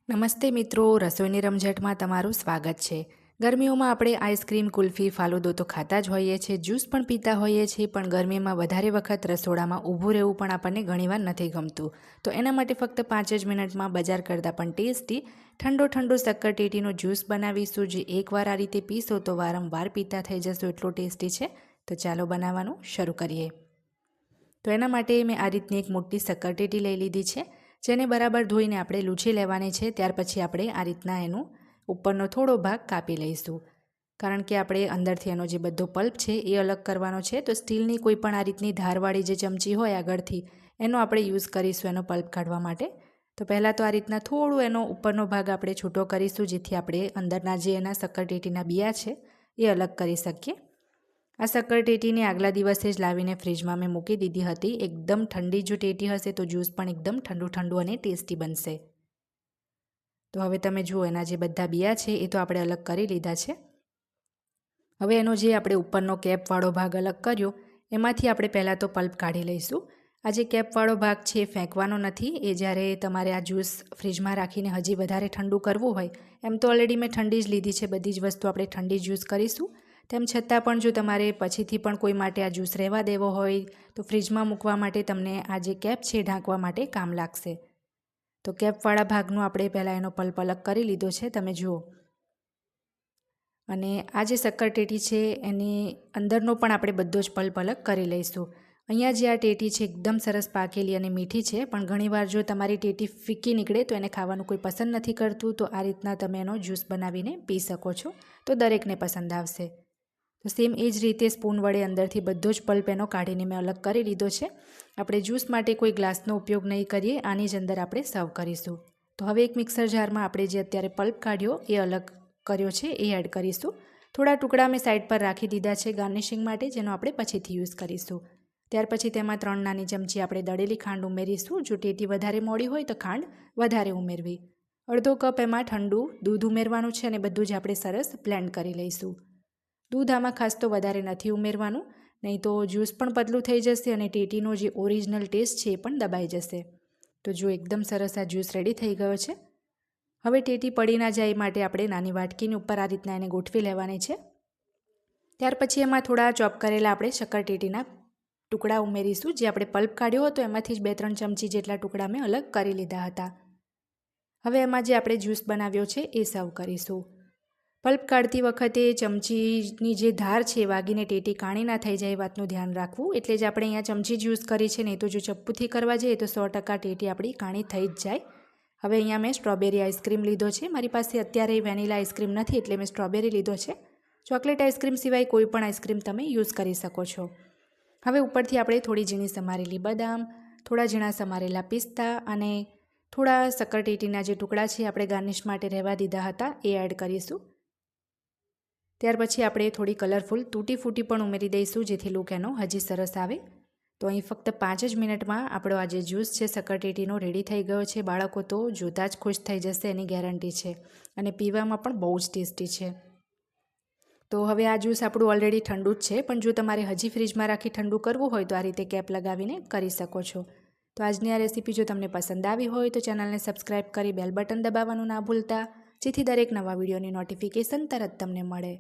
નમસ્તે મિત્રો, રસોઈની રમઝટમાં તમારું સ્વાગત છે। ગરમીઓમાં આપણે આઈસ્ક્રીમ, કુલ્ફી, ફાલુદો તો ખાતા જ હોઈએ છીએ, જ્યુસ પણ પીતા હોઈએ છીએ, પણ ગરમીમાં વધારે વખત રસોડામાં ઊભું રહેવું પણ આપણને ઘણીવાર નથી ગમતું। તો એના માટે ફક્ત 5 જ મિનિટમાં બજાર કરતાં પણ ટેસ્ટી ઠંડો શક્કરટેટીનો જ્યુસ બનાવીશું, જે એકવાર આ રીતે પીશો તો વારંવાર પીતા થઈ જશો, એટલો ટેસ્ટી છે। તો ચાલો બનાવવાનું શરૂ કરીએ। તો એના માટે મેં આ રીતની એક મોટી શક્કરટેટી લઈ લીધી છે, જેને બરાબર ધોઈને આપણે લૂછી લેવાની છે। ત્યાર પછી આપણે આ રીતના એનો ઉપરનો થોડો ભાગ કાપી લઈશું, કારણ કે આપણે અંદરથી એનો જે બધો પલ્પ છે એ અલગ કરવાનો છે। તો સ્ટીલની કોઈ પણ આ રીતની ધારવાળી જે ચમચી હોય આગળથી, એનો આપણે યુઝ કરીશું એનો પલ્પ કાઢવા માટે। તો પહેલાં તો આ રીતના થોડું એનો ઉપરનો ભાગ આપણે છૂટો કરીશું, જેથી આપણે અંદરના જે એના શક્કરટેટીના બિયા છે એ અલગ કરી શકીએ। આ શક્કરટેટીને આગલા દિવસે જ લાવીને ફ્રીજમાં મેં મૂકી દીધી હતી। એકદમ ઠંડી જો ટેટી હશે તો જ્યુસ પણ એકદમ ઠંડુ અને ટેસ્ટી બનશે। તો હવે તમે જુઓ, એના જે બધા બિયા છે એ તો આપણે અલગ કરી લીધા છે। હવે એનો જે આપણે ઉપરનો કેપવાળો ભાગ અલગ કર્યો, એમાંથી આપણે પહેલાં તો પલ્પ કાઢી લઈશું। આ જે કેપવાળો ભાગ છે એ ફેંકવાનો નથી, એ જ્યારે તમારે આ જ્યુસ ફ્રીજમાં રાખીને હજી વધારે ઠંડુ કરવું હોય, એમ તો ઓલરેડી મેં ઠંડી જ લીધી છે, બધી જ વસ્તુ આપણે ઠંડી જ યુઝ કરીશું। તેમ છતાં પણ જો તમારે પછીથી પણ કોઈ માટે આ જ્યુસ રહેવા દેવો હોય તો ફ્રીજમાં મૂકવા માટે તમને આ જે કેપ છે ઢાંકવા માટે કામ લાગશે। તો કેપવાળા ભાગનું આપણે પહેલાં એનો પલ્પ અલગ કરી લીધો છે, તમે જુઓ। અને આ જે શક્કરટેટી છે એની અંદરનો પણ આપણે બધો જ પલ્પ અલગ કરી લઈશું। અહીંયા જે આ ટેટી છે એકદમ સરસ પાકેલી અને મીઠી છે, પણ ઘણીવાર જો તમારી ટેટી ફીકી નીકળે તો એને ખાવાનું કોઈ પસંદ નથી કરતું, તો આ રીતના તમે એનો જ્યુસ બનાવીને પી શકો છો, તો દરેકને પસંદ આવશે। તો સેમ એ જ રીતે સ્પૂન વડે અંદરથી બધો જ પલ્પ એનો કાઢીને મેં અલગ કરી લીધો છે। આપણે જ્યુસ માટે કોઈ ગ્લાસનો ઉપયોગ નહીં કરીએ, આની જ અંદર આપણે સર્વ કરીશું। તો હવે એક મિક્સર જારમાં આપણે જે અત્યારે પલ્પ કાઢ્યો એ અલગ કર્યો છે એ એડ કરીશું। થોડા ટુકડા મેં સાઈડ પર રાખી દીધા છે ગાર્નિશિંગ માટે, જેનો આપણે પછીથી યુઝ કરીશું। ત્યાર પછી તેમાં 3 નાની ચમચી આપણે દળેલી ખાંડ ઉમેરીશું। જો ટેટી વધારે મોડી હોય તો ખાંડ વધારે ઉમેરવી। અડધો કપ એમાં ઠંડુ દૂધ ઉમેરવાનું છે અને બધું જ આપણે સરસ બ્લેન્ડ કરી લઈશું। દૂધ આમાં ખાસ તો વધારે નથી ઉમેરવાનું, નહીં તો જ્યુસ પણ પતલું થઈ જશે અને ટેટીનો જે ઓરિજિનલ ટેસ્ટ છે એ પણ દબાઈ જશે। તો જો એકદમ સરસ આ જ્યુસ રેડી થઈ ગયો છે। હવે ટેટી પડી ના જાય માટે આપણે નાની વાટકીની ઉપર આ રીતના એને ગોઠવી લેવાની છે। ત્યાર પછી એમાં થોડા ચોપ કરેલા આપણે શક્કરટેટીના ટુકડા ઉમેરીશું। જે આપણે પલ્પ કાઢ્યો હતો એમાંથી જ 2-3 ચમચી જેટલા ટુકડા મેં અલગ કરી લીધા હતા। હવે એમાં જે આપણે જ્યુસ બનાવ્યો છે એ સર્વ કરીશું। પલ્પ કાઢતી વખતે ચમચીની જે ધાર છે એ વાગીને ટેટી કાણી ના થઈ જાય એ વાતનું ધ્યાન રાખવું, એટલે જ આપણે અહીંયા ચમચી જ યુઝ કરી છે, નહીં તો જો ચપ્પુથી કરવા જઈએ તો 100% ટેટી આપણી કાણી થઈ જ જાય। હવે અહીંયા મેં સ્ટ્રોબેરી આઈસ્ક્રીમ લીધો છે, મારી પાસે અત્યારે વેનીલા આઈસ્ક્રીમ નથી એટલે મેં સ્ટ્રોબેરી લીધો છે। ચોકલેટ આઈસ્ક્રીમ સિવાય કોઈ પણ આઈસ્ક્રીમ તમે યુઝ કરી શકો છો। હવે ઉપરથી આપણે થોડી ઝીણી સમારેલી બદામ, થોડા ઝીણા સમારેલા પિસ્તા અને થોડા શક્કરટેટીના જે ટુકડા છે આપણે ગાર્નિશ માટે રહેવા દીધા હતા એ એડ કરીશું। ત્યાર પછી આપણે થોડી કલરફુલ તૂટી ફૂટી પણ ઉમેરી દઈશું, જેથી લુક એનો હજી સરસ આવે। તો અહીં ફક્ત 5 જ મિનિટમાં આપણો આ જે જ્યુસ છે શક્કરટેટીનો રેડી થઈ ગયો છે। બાળકો તો જોતાં જ ખુશ થઈ જશે, એની ગેરંટી છે, અને પીવામાં પણ બહુ જ ટેસ્ટી છે। તો હવે આ જ્યુસ આપણું ઓલરેડી ઠંડુ જ છે, પણ જો તમારે હજી ફ્રીજમાં રાખી ઠંડુ કરવું હોય તો આ રીતે કેપ લગાવીને કરી શકો છો। તો આજની આ રેસીપી જો તમને પસંદ આવી હોય તો ચેનલને સબસ્ક્રાઈબ કરી બેલ બટન દબાવવાનું ના ભૂલતા, જેથી દરેક નવા વિડીયોની નોટિફિકેશન તરત તમને મળે।